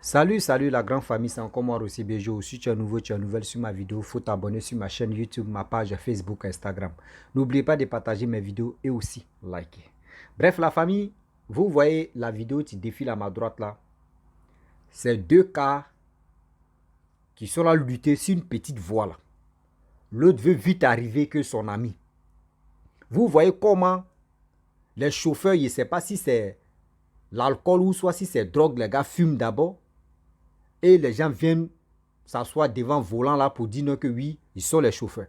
Salut la grande famille, c'est encore moi aussi Béjo. Si tu es nouveau, tu es nouvelle sur ma vidéo, il faut t'abonner sur ma chaîne YouTube, ma page Facebook, Instagram. N'oubliez pas de partager mes vidéos et aussi liker. Bref, la famille, vous voyez la vidéo qui défile à ma droite là. C'est deux cas qui sont là lutter sur une petite voie là. L'autre veut vite arriver que son ami. Vous voyez comment les chauffeurs, je ne sais pas si c'est l'alcool ou soit si c'est drogue, les gars fument d'abord. Et les gens viennent s'asseoir devant le volant là pour dire que oui, ils sont les chauffeurs.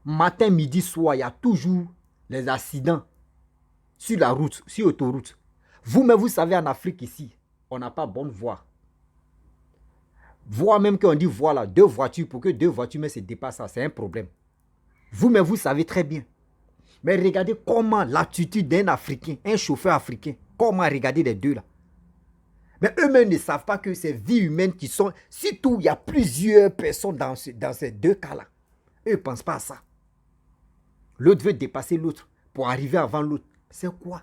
Matin, midi, soir, il y a toujours les accidents sur la route, sur l'autoroute. Vous-même, vous savez, en Afrique ici, on n'a pas bonne voie. Voire même qu'on dit voilà, deux voitures, pour que deux voitures se dépassent, c'est un problème. Vous-même, vous savez très bien. Mais regardez comment l'attitude d'un Africain, un chauffeur africain, comment regarder les deux là. Mais eux-mêmes ne savent pas que ces vies humaines qui sont... Surtout, il y a plusieurs personnes dans ces deux cas-là. Eux ne pensent pas à ça. L'autre veut dépasser l'autre pour arriver avant l'autre. C'est quoi?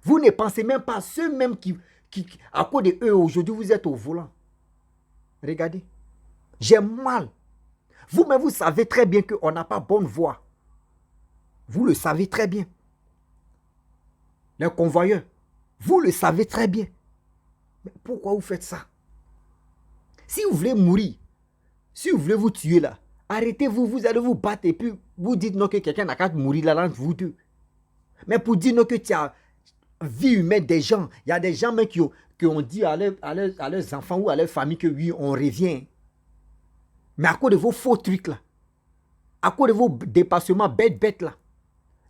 Vous ne pensez même pas à ceux-mêmes qui... À cause de eux, aujourd'hui, vous êtes au volant. Regardez. J'ai mal. Vous-même, vous savez très bien qu'on n'a pas bonne voie. Vous le savez très bien. Les convoyeurs, vous le savez très bien. Mais pourquoi vous faites ça? Si vous voulez mourir, si vous voulez vous tuer là, arrêtez-vous, vous allez vous battre et puis vous dites non que quelqu'un n'a qu'à mourir là entre vous deux. Mais pour dire non que tu as vie humaine des gens, il y a des gens même qui ont dit à leurs enfants ou à leur famille que oui, on revient. Mais à cause de vos faux trucs là, à cause de vos dépassements bêtes là,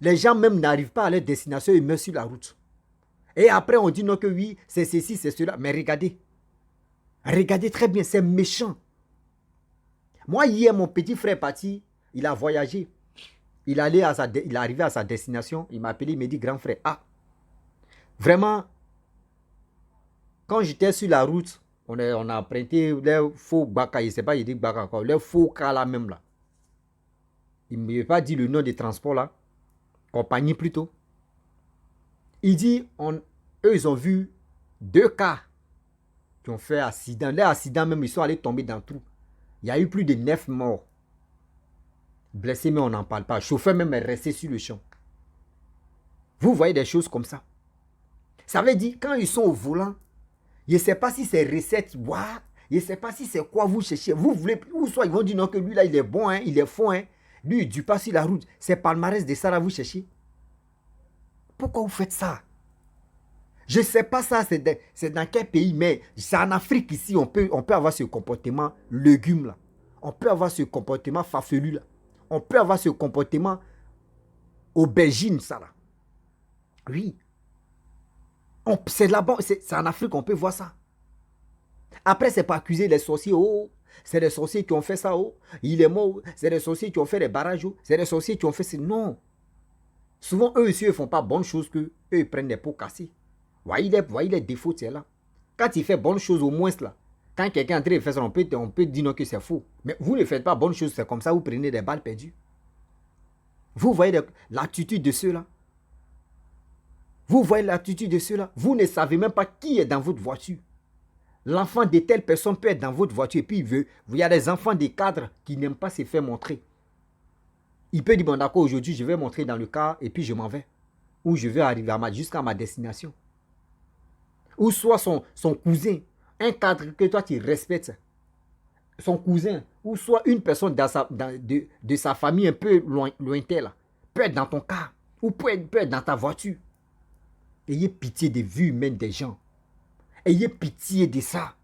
les gens même n'arrivent pas à leur destination et meurent sur la route. Et après on dit non que oui, c'est ceci, c'est cela. Mais regardez. Regardez très bien, c'est méchant. Moi, hier, mon petit frère est parti, il a voyagé. Il est arrivé à sa destination, il m'a appelé, il m'a dit, grand frère, ah, vraiment, quand j'étais sur la route, on a emprunté les faux baka, je ne sais pas, il dit baka encore, les faux cas là même là. Il ne m'a pas dit le nom des transports là, compagnie plutôt. Il dit, eux, ils ont vu deux cas qui ont fait accident. Les accidents même, ils sont allés tomber dans le trou. Il y a eu plus de 9 morts. Blessés, mais on n'en parle pas. Le chauffeur même est resté sur le champ. Vous voyez des choses comme ça. Ça veut dire, quand ils sont au volant, je ne sais pas si c'est recette, je ne sais pas si c'est quoi vous cherchez. Vous voulez, ou soit ils vont dire non que lui là, il est bon, hein, il est faux, hein. Lui, il ne dure pas sur la route. C'est palmarès de ça là, vous cherchez. Pourquoi vous faites ça? Je ne sais pas ça, c'est dans quel pays, mais c'est en Afrique ici, on peut avoir ce comportement légume là. On peut avoir ce comportement farfelu là. On peut avoir ce comportement aubergine, ça là. Oui. C'est là-bas, c'est en Afrique qu'on peut voir ça. Après, c'est pas accuser les sorciers. Oh, c'est les sorciers qui ont fait ça. Oh, il est mort. C'est les sorciers qui ont fait les barrages. Oh, c'est les sorciers qui ont fait ça. Non. Souvent, eux aussi, ils ne font pas bonnes choses que eux, ils prennent des pots cassés. Voyez les défauts, c'est là. Quand il fait bonnes choses, au moins là. Quand quelqu'un est en train de faire ça, on peut dire non que c'est faux. Mais vous ne faites pas bonnes choses, c'est comme ça, vous prenez des balles perdues. Vous voyez l'attitude de ceux-là. Vous voyez l'attitude de ceux-là. Vous ne savez même pas qui est dans votre voiture. L'enfant de telle personne peut être dans votre voiture et puis il y a des enfants des cadres qui n'aiment pas se faire montrer. Il peut dire, bon d'accord, aujourd'hui je vais montrer dans le car et puis je m'en vais. Ou je vais arriver jusqu'à ma destination. Ou soit son cousin, un cadre que toi tu respectes, son cousin, ou soit une personne de sa famille un peu lointaine là, peut être dans ton car, ou peut être dans ta voiture. Ayez pitié des vies humaines des gens. Ayez pitié de ça.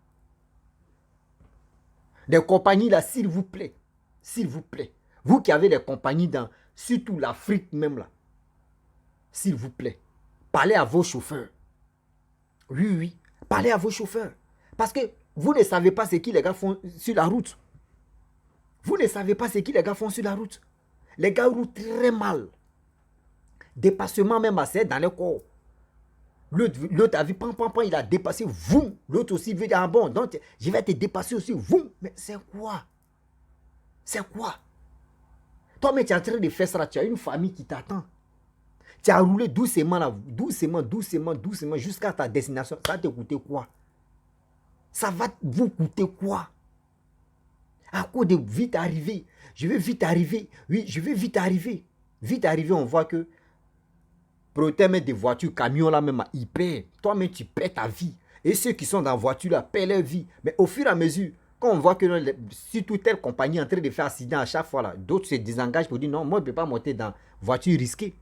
Des compagnies là, s'il vous plaît. S'il vous plaît. Vous qui avez des compagnies dans, surtout l'Afrique même là. S'il vous plaît. Parlez à vos chauffeurs. Oui. Parlez à vos chauffeurs. Parce que vous ne savez pas ce que les gars font sur la route. Vous ne savez pas ce que les gars font sur la route. Les gars roulent très mal. Dépassement même assez dans le corps. L'autre a vu, il a dépassé, vous. L'autre aussi veut dire, ah bon, donc je vais te dépasser aussi, vous. Mais c'est quoi? C'est quoi? Toi, mais tu es en train de faire ça, tu as une famille qui t'attend. Tu as roulé doucement, là, doucement, jusqu'à ta destination. Ça t'a coûté quoi? Ça va vous coûter quoi? À cause de vite arriver. Je vais vite arriver. Oui, je vais vite arriver. Vite arriver, on voit que protéiner des voitures, camions là même, ils paient. Toi-même, tu paies ta vie. Et ceux qui sont dans la voiture là paient leur vie. Mais au fur et à mesure, quand on voit que surtout telle compagnie est en train de faire accident à chaque fois là, d'autres se désengagent pour dire non, moi je ne peux pas monter dans voiture risquée.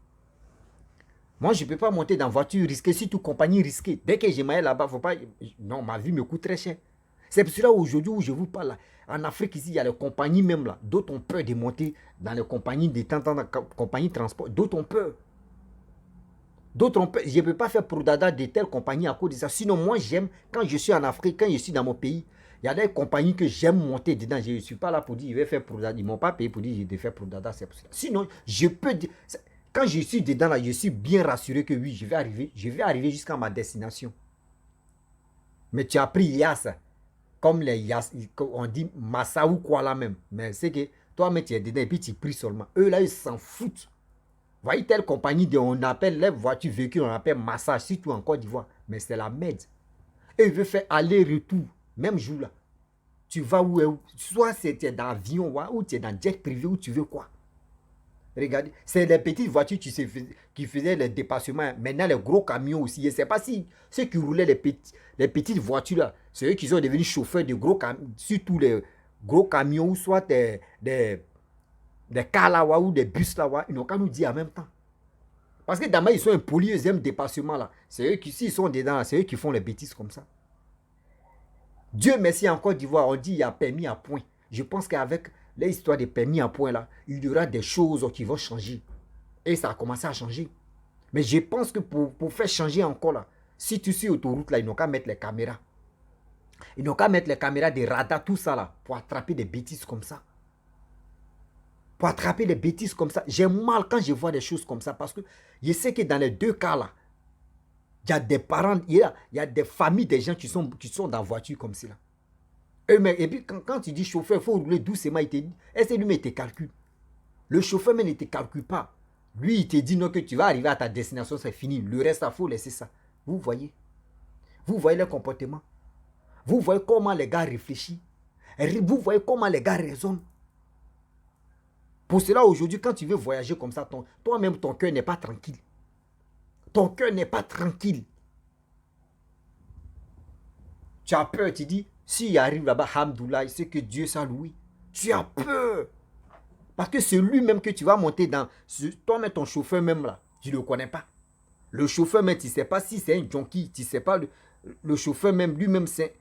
Moi je ne peux pas monter dans voiture risquée, surtout compagnie risquée. Dès que je m'aille là-bas, faut pas. Non, ma vie me coûte très cher. C'est pour cela aujourd'hui où je vous parle là. En Afrique ici, il y a les compagnies même là. D'autres ont peur de monter dans les compagnies de compagnies de transport. D'autres ont peur. D'autres, je ne peux pas faire pour dada de telles compagnies à cause de ça. Sinon, moi, j'aime, quand je suis en Afrique, quand je suis dans mon pays, il y a des compagnies que j'aime monter dedans. Je ne suis pas là pour dire, je vais faire pour dada. Ils ne m'ont pas payé pour dire, je vais faire pour dada. C'est pour ça. Sinon, je peux dire, quand je suis dedans, là, je suis bien rassuré que oui, je vais arriver jusqu'à ma destination. Mais tu as pris Yas, comme les Yas, on dit Massa ou quoi là même. Mais c'est que toi-même, tu es dedans et puis tu pries seulement. Eux, là, ils s'en foutent. Voyez telle compagnie, on appelle les voitures véhicules, on appelle massage, surtout en Côte d'Ivoire. Mais c'est la merde. Et ils veulent faire aller-retour, même jour là. Tu vas où? Soit tu es dans l'avion, ou tu es dans le jet privé, ou tu veux quoi. Regardez, c'est les petites voitures qui faisaient les dépassements. Maintenant, les gros camions aussi. Je ne sais pas si ceux qui roulaient les petites voitures là, c'est eux qui sont devenus chauffeurs de gros camions, surtout les gros camions, ou soit des cars là, ou des bus là, ils n'ont qu'à nous dire en même temps. Parce que d'abord, ils sont impolis, ils aiment dépassement là. C'est eux qui, s'ils sont dedans, c'est eux qui font les bêtises comme ça. Dieu merci, en Côte d'Ivoire, on dit qu'il y a permis à point. Je pense qu'avec l'histoire des permis à point là, il y aura des choses qui vont changer. Et ça a commencé à changer. Mais je pense que pour faire changer encore là, si tu suis autoroute là, ils n'ont qu'à mettre les caméras. Ils n'ont qu'à mettre les caméras des radars, tout ça là, pour attraper des bêtises comme ça. Pour attraper des bêtises comme ça. J'ai mal quand je vois des choses comme ça parce que je sais que dans les deux cas là, il y a des parents, il y a des familles, des gens qui sont dans la voiture comme ça. Et puis quand tu dis chauffeur, il faut rouler doucement, il te dit, est-ce que lui-même te calcule? Le chauffeur même ne te calcule pas. Lui, il te dit non, que tu vas arriver à ta destination, c'est fini. Le reste, il faut laisser ça. Vous voyez? Vous voyez le comportement? Vous voyez comment les gars réfléchissent? Vous voyez comment les gars raisonnent? Pour cela, aujourd'hui, quand tu veux voyager comme ça, toi-même, ton cœur n'est pas tranquille. Ton cœur n'est pas tranquille. Tu as peur, tu dis, s'il arrive là-bas, Hamdoullah, c'est que Dieu soit loué. Tu as peur. Parce que c'est lui-même que tu vas monter dans... Toi-même, ton chauffeur même là, tu ne le connais pas. Le chauffeur même, tu ne sais pas si c'est un junkie, tu ne sais pas. Le chauffeur même, lui-même, c'est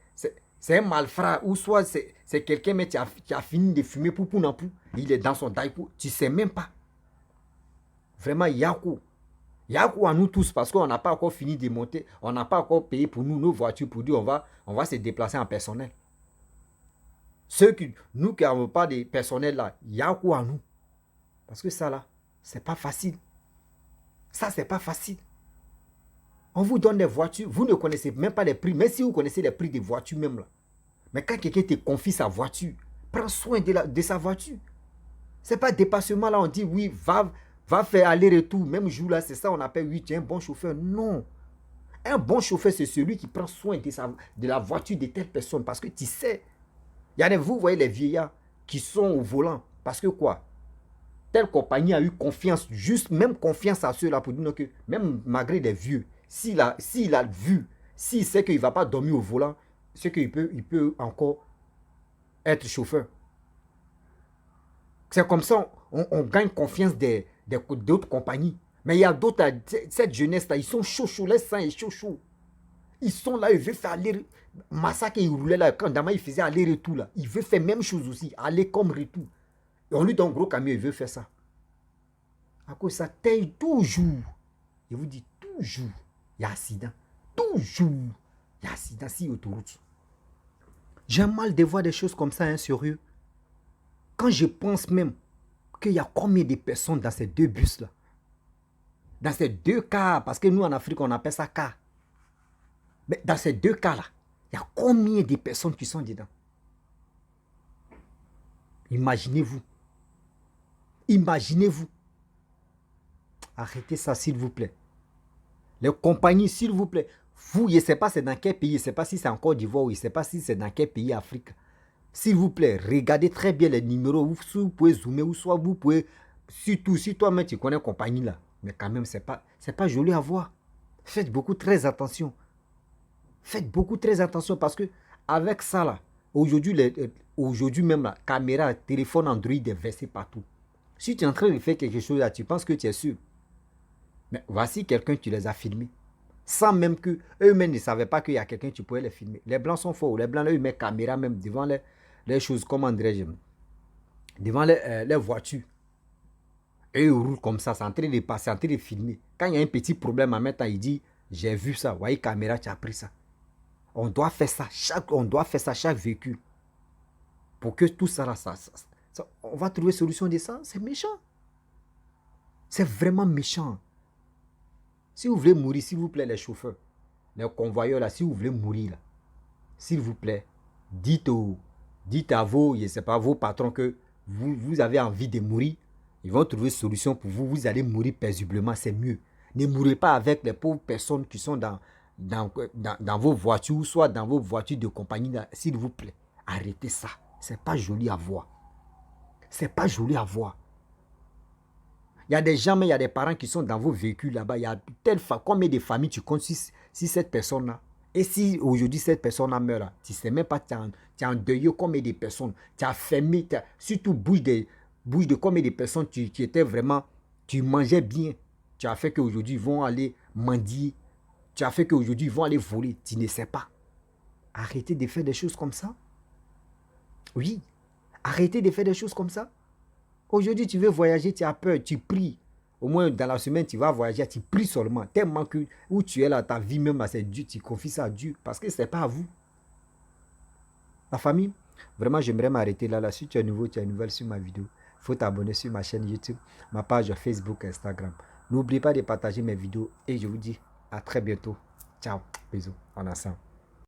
un malfrat. Ou soit c'est quelqu'un mais qui a fini de fumer pour nampou. Il est dans son daïko. Tu ne sais même pas. Vraiment, Yakou. Yakou à nous tous parce qu'on n'a pas encore fini de monter. On n'a pas encore payé pour nous nos voitures pour dire on va se déplacer en personnel. Nous qui n'avons pas de personnel là, Yakou à nous. Parce que ça là, c'est pas facile. Ça, c'est pas facile. On vous donne des voitures, vous ne connaissez même pas les prix, même si vous connaissez les prix des voitures même là. Mais quand quelqu'un te confie sa voiture, prends soin de sa voiture. C'est pas dépassement là, on dit oui, va faire aller-retour, même jour là, c'est ça on appelle oui, tu es un bon chauffeur. Non. Un bon chauffeur, c'est celui qui prend soin de la voiture de telle personne. Parce que tu sais, vous voyez les vieillards qui sont au volant. Parce que quoi? Telle compagnie a eu confiance, juste même confiance à ceux-là pour dire que même malgré des vieux, s'il a vu, s'il sait qu'il ne va pas dormir au volant, c'est qu'il peut encore être chauffeur. C'est comme ça on gagne confiance d'autres compagnies. Mais il y a d'autres, cette jeunesse-là, ils sont chauds, les sangs est chaud. Ils sont là, ils veulent faire aller. Massacre, il roulait là, quand Dama il faisait aller-retour là, il veut faire même chose aussi, aller comme retour. Et on lui donne un gros camion, il veut faire ça. À cause ça taille toujours. Je vous dis toujours, il y a accident. Toujours, il y a accident sur l'autoroute. J'ai mal de voir des choses comme ça, hein, sérieux. Quand je pense même qu'il y a combien de personnes dans ces deux bus-là, dans ces deux cars, parce que nous en Afrique on appelle ça car. Mais dans ces deux cas-là, il y a combien de personnes qui sont dedans? Imaginez-vous. Imaginez-vous. Arrêtez ça s'il vous plaît. Les compagnies, s'il vous plaît. Vous, je ne sais pas c'est dans quel pays, je ne sais pas si c'est en Côte d'Ivoire ou je ne sais pas si c'est dans quel pays Afrique. S'il vous plaît, regardez très bien les numéros. Vous pouvez zoomer ou soit vous pouvez... Surtout si toi-même tu connais compagnie là. Mais quand même, c'est pas joli à voir. Faites beaucoup très attention. Faites beaucoup très attention parce que avec ça là, aujourd'hui même la caméra, téléphone Android est versé partout. Si tu es en train de faire quelque chose là, tu penses que tu es sûr. Mais voici quelqu'un qui les a filmés. Sans même que eux-mêmes ne savaient pas qu'il y a quelqu'un qui pouvait les filmer. Les blancs sont forts. Les blancs, là, ils mettent caméra même devant les choses, comment dirais-je, devant les voitures. Et ils roulent comme ça, c'est en train de passer, en train de filmer. Quand il y a un petit problème en mettant, il dit, j'ai vu ça, voyez caméra, tu as pris ça. On doit faire ça, chaque véhicule. Pour que tout ça, on va trouver solution de ça, c'est méchant. C'est vraiment méchant. Si vous voulez mourir, s'il vous plaît, les chauffeurs, les convoyeurs, là, si vous voulez mourir, là, s'il vous plaît, dites à vos, je sais pas, vos patrons que vous avez envie de mourir. Ils vont trouver solution pour vous. Vous allez mourir paisiblement, c'est mieux. Ne mourrez pas avec les pauvres personnes qui sont dans vos voitures, soit dans vos voitures de compagnie. S'il vous plaît, arrêtez ça. C'est pas joli à voir. C'est pas joli à voir. Il y a des gens, mais il y a des parents qui sont dans vos véhicules là-bas. Il y a combien de familles tu comptes si cette personne-là. Et si aujourd'hui cette personne-là meurt là, tu ne sais même pas, tu as endeuillé combien de personnes. Tu as fermé, surtout bouche de combien de personnes qui étaient vraiment, tu mangeais bien. Tu as fait qu'aujourd'hui ils vont aller mendier. Tu as fait qu'aujourd'hui ils vont aller voler. Tu ne sais pas. Arrêtez de faire des choses comme ça. Oui, arrêtez de faire des choses comme ça. Aujourd'hui, tu veux voyager, tu as peur, tu pries. Au moins, dans la semaine, tu vas voyager, tu pries seulement. Tellement que où tu es là, ta vie même, c'est Dieu, tu confies ça à Dieu. Parce que ce n'est pas à vous. La famille, vraiment, j'aimerais m'arrêter là. Si tu es nouveau, tu es nouvelle sur ma vidéo, il faut t'abonner sur ma chaîne YouTube, ma page Facebook, Instagram. N'oublie pas de partager mes vidéos et je vous dis à très bientôt. Ciao, bisous, en ensemble.